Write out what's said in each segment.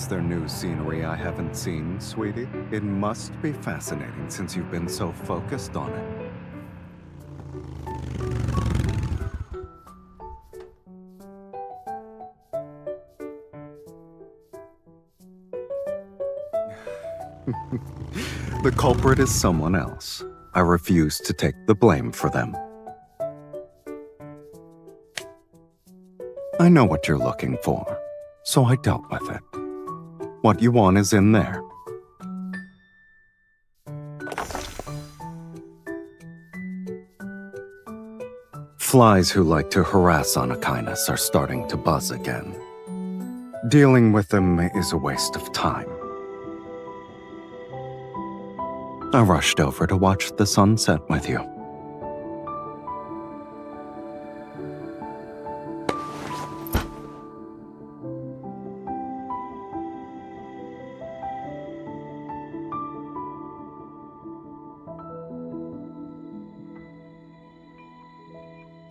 Is there new scenery I haven't seen, sweetie? It must be fascinating since you've been so focused on it. The culprit is someone else. I refuse to take the blame for them. I know what you're looking for, so I dealt with it. What you want is in there. Flies who like to harass Anakinus are starting to buzz again. Dealing with them is a waste of time. I rushed over to watch the sunset with you.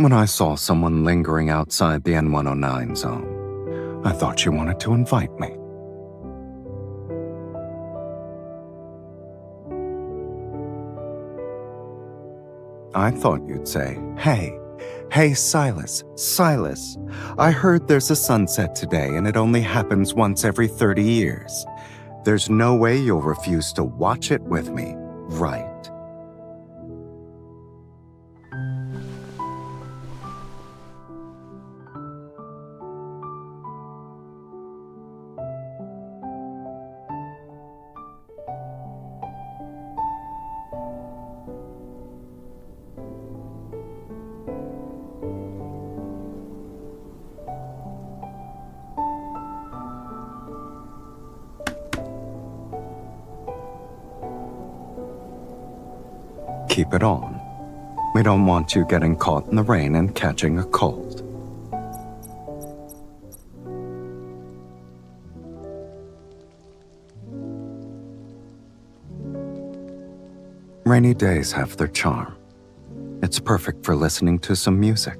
When I saw someone lingering outside the N109 zone, I thought you wanted to invite me. I thought you'd say, hey, Sylus, I heard there's a sunset today and it only happens once every 30 years. There's no way you'll refuse to watch it with me, right? Keep it on. We don't want you getting caught in the rain and catching a cold. Rainy days have their charm. It's perfect for listening to some music.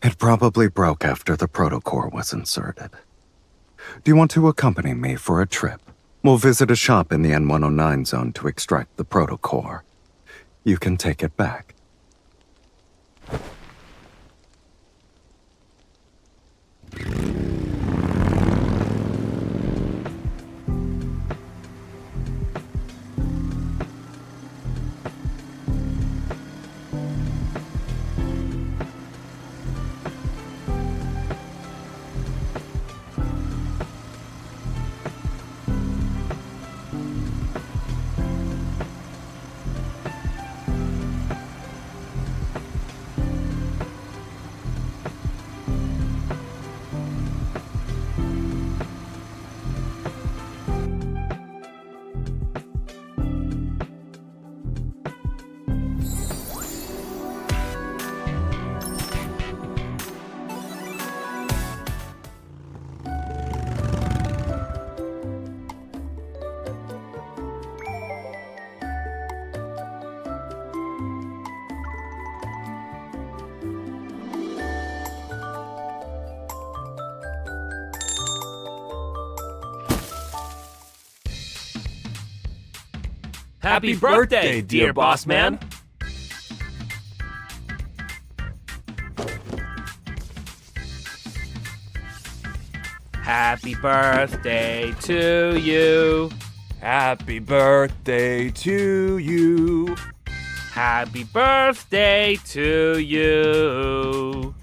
It probably broke after the protocore was inserted. Do you want to accompany me for a trip? We'll visit a shop in the N109 zone to extract the protocore. You can take it back. Happy birthday, dear boss man! Happy birthday to you. Happy birthday to you. Happy birthday to you.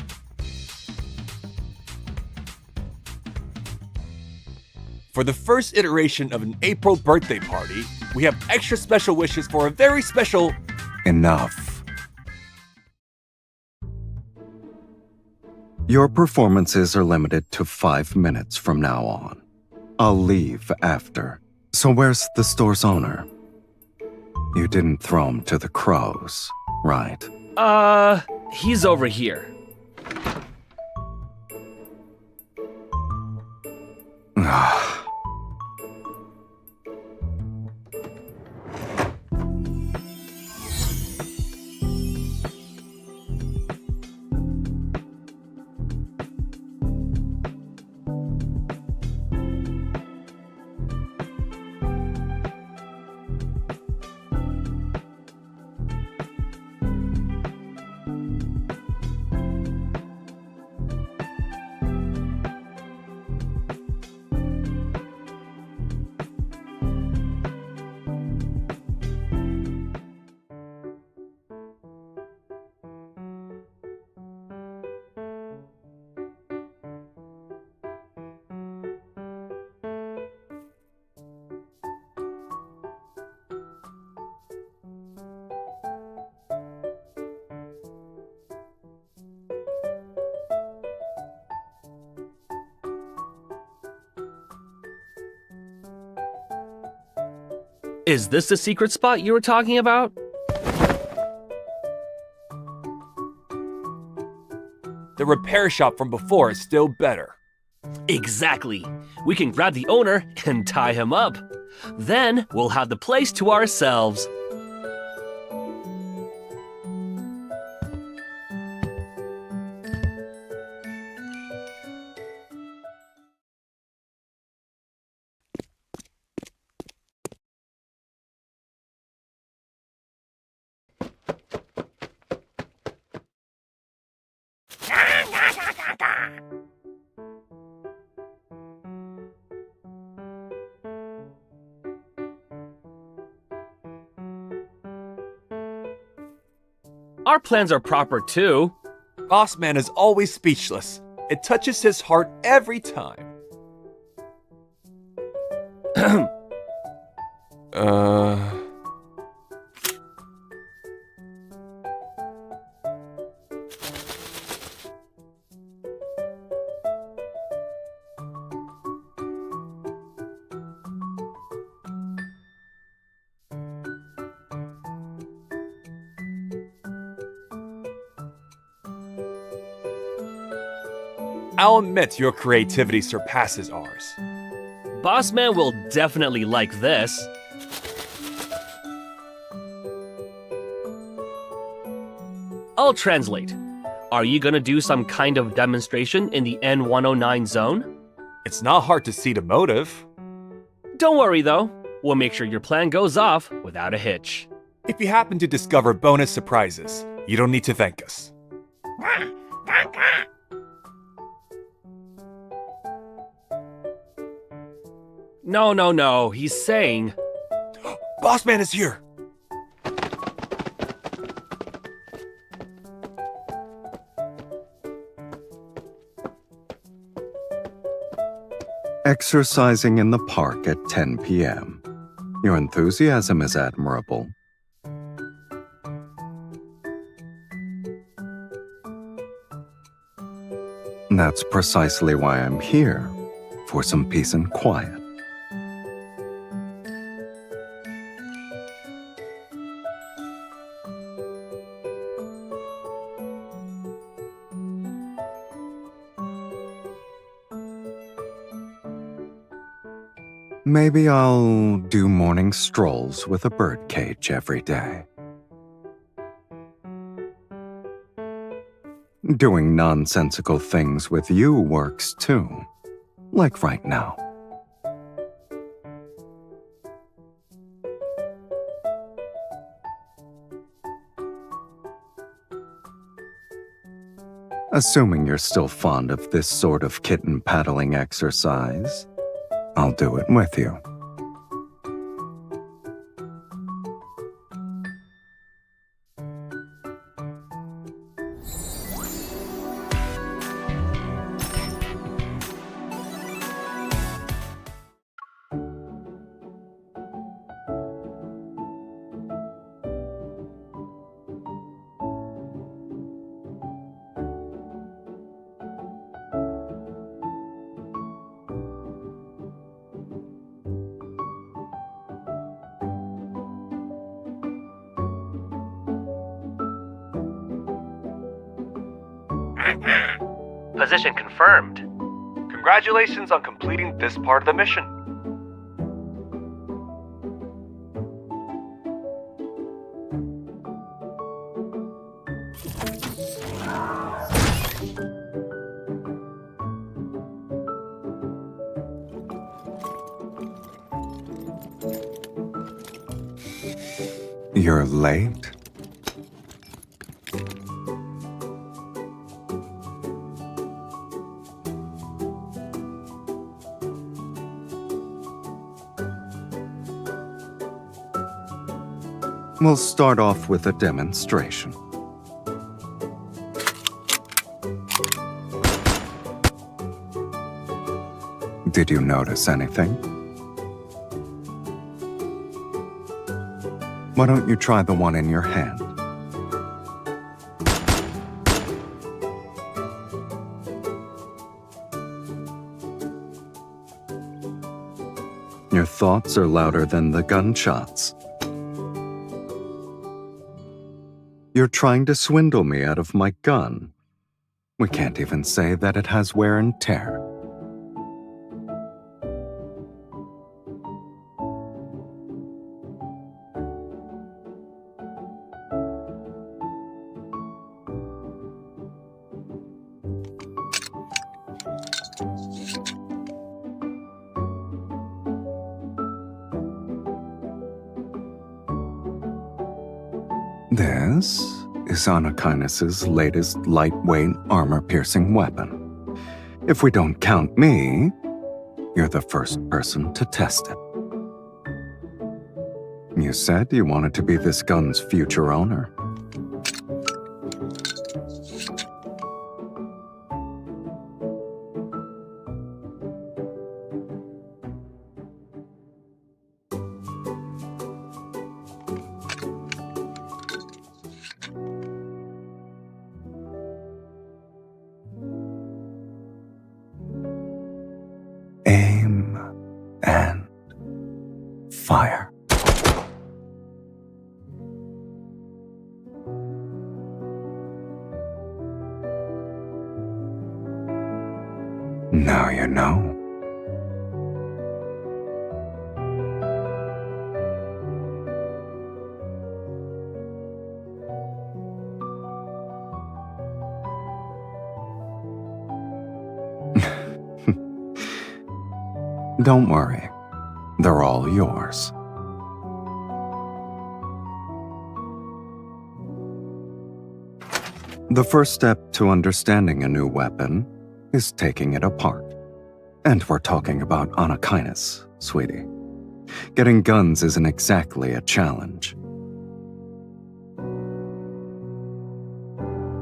For the first iteration of an April birthday party, we have extra special wishes for a very special... Enough. Your performances are limited to 5 minutes from now on. I'll leave after. So where's the store's owner? You didn't throw him to the crows, right? He's over here. Is this the secret spot you were talking about? The repair shop from before is still better. Exactly. We can grab the owner and tie him up. Then we'll have the place to ourselves. Our plans are proper too. Boss man is always speechless. It touches his heart every time. I'll admit your creativity surpasses ours. Bossman will definitely like this. I'll translate. Are you gonna do some kind of demonstration in the N109 zone? It's not hard to see the motive. Don't worry though. We'll make sure your plan goes off without a hitch. If you happen to discover bonus surprises, you don't need to thank us. No. He's saying... Bossman is here! Exercising in the park at 10 p.m. Your enthusiasm is admirable. That's precisely why I'm here, for some peace and quiet. Maybe I'll do morning strolls with a birdcage every day. Doing nonsensical things with you works too, like right now. Assuming you're still fond of this sort of kitten paddling exercise, I'll do it with you. Position confirmed. Congratulations on completing this part of the mission. You're late? We'll start off with a demonstration. Did you notice anything? Why don't you try the one in your hand? Your thoughts are louder than the gunshots. You're trying to swindle me out of my gun. We can't even say that it has wear and tear. This is Anakinus's latest lightweight armor-piercing weapon. If we don't count me, you're the first person to test it. You said you wanted to be this gun's future owner. Aim and fire. Now you know. Don't worry, they're all yours. The first step to understanding a new weapon is taking it apart. And we're talking about Anakinus, sweetie. Getting guns isn't exactly a challenge.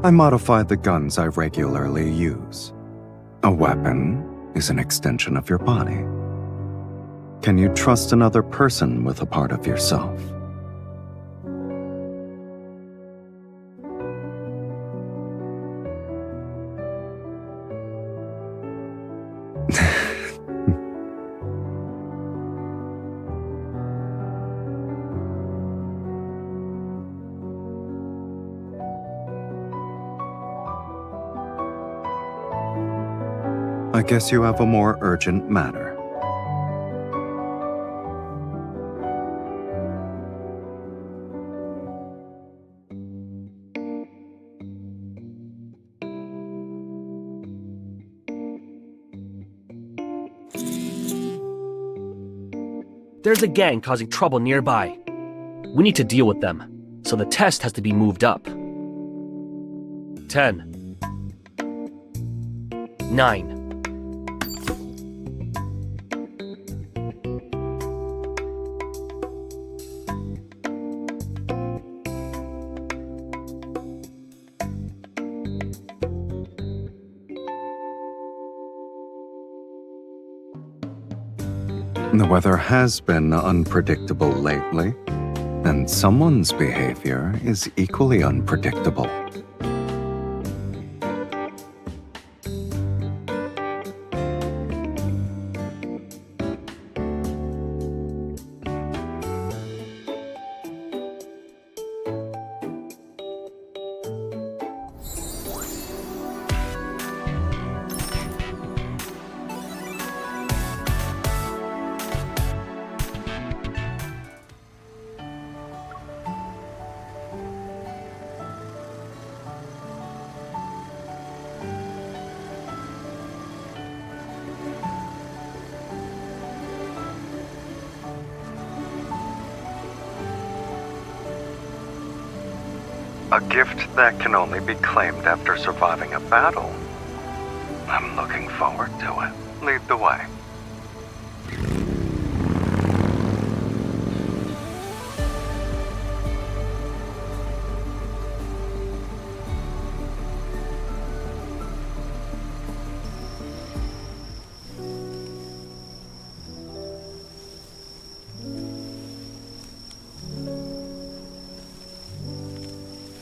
I modified the guns I regularly use. A weapon is an extension of your body. Can you trust another person with a part of yourself? I guess you have a more urgent matter. There's a gang causing trouble nearby. We need to deal with them, so the test has to be moved up. 10. 9. The weather has been unpredictable lately, and someone's behavior is equally unpredictable. A gift that can only be claimed after surviving a battle. I'm looking forward to it. Lead the way.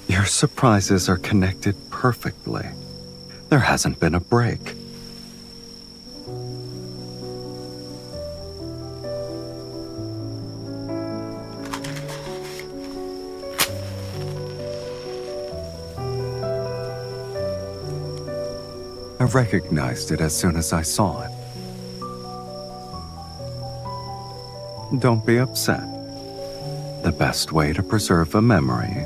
Your surprises are connected perfectly. There hasn't been a break. I recognized it as soon as I saw it. Don't be upset. The best way to preserve a memory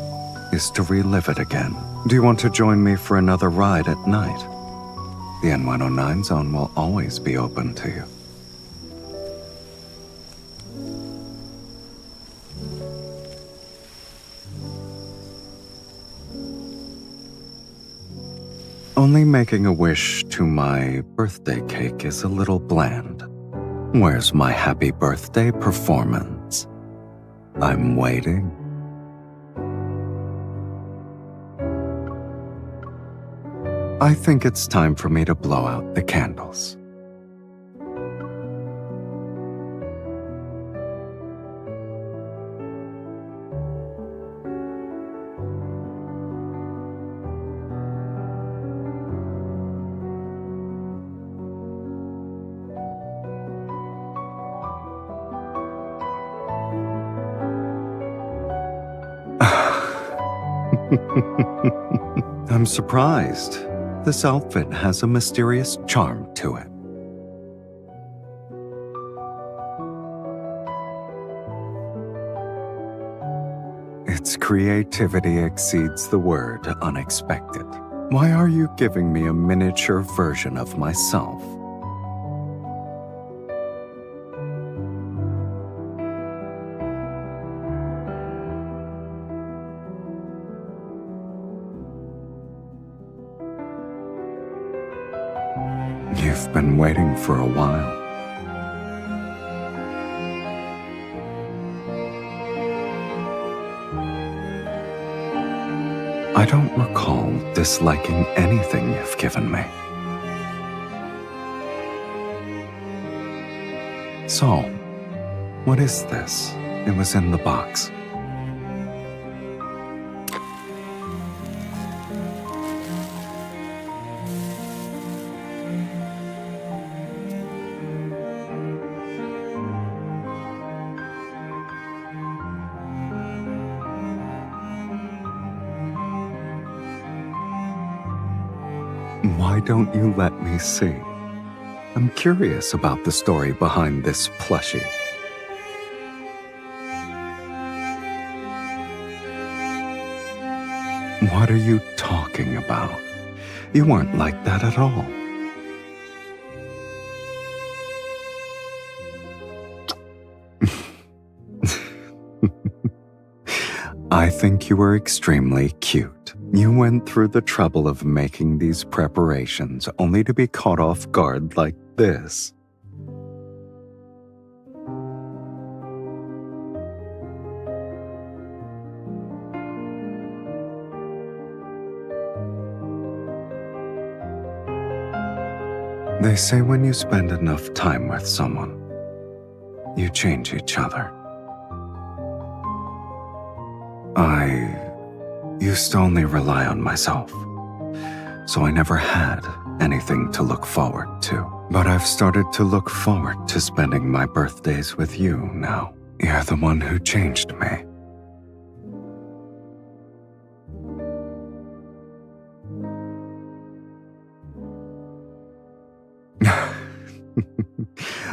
is to relive it again. Do you want to join me for another ride at night? The N109 zone will always be open to you. Only making a wish to my birthday cake is a little bland. Where's my happy birthday performance? I'm waiting. I think it's time for me to blow out the candles. I'm surprised. This outfit has a mysterious charm to it. Its creativity exceeds the word unexpected. Why are you giving me a miniature version of myself? You've been waiting for a while. I don't recall disliking anything you've given me. So, what is this? It was in the box. Why don't you let me see? I'm curious about the story behind this plushie. What are you talking about? You weren't like that at all. I think you were extremely cute. You went through the trouble of making these preparations only to be caught off guard like this. They say when you spend enough time with someone, you change each other. I used to only rely on myself, so I never had anything to look forward to. But I've started to look forward to spending my birthdays with you now. You're the one who changed me.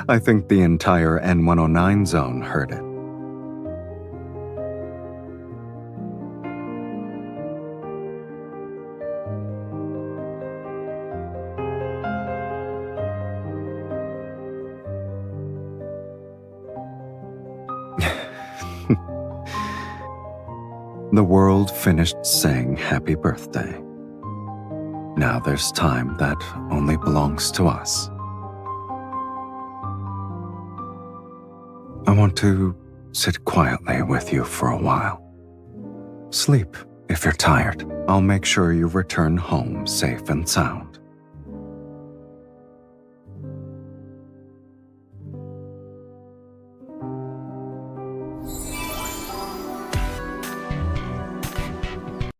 I think the entire N109 zone heard it. The world finished saying happy birthday. Now there's time that only belongs to us. I want to sit quietly with you for a while. Sleep if you're tired. I'll make sure you return home safe and sound.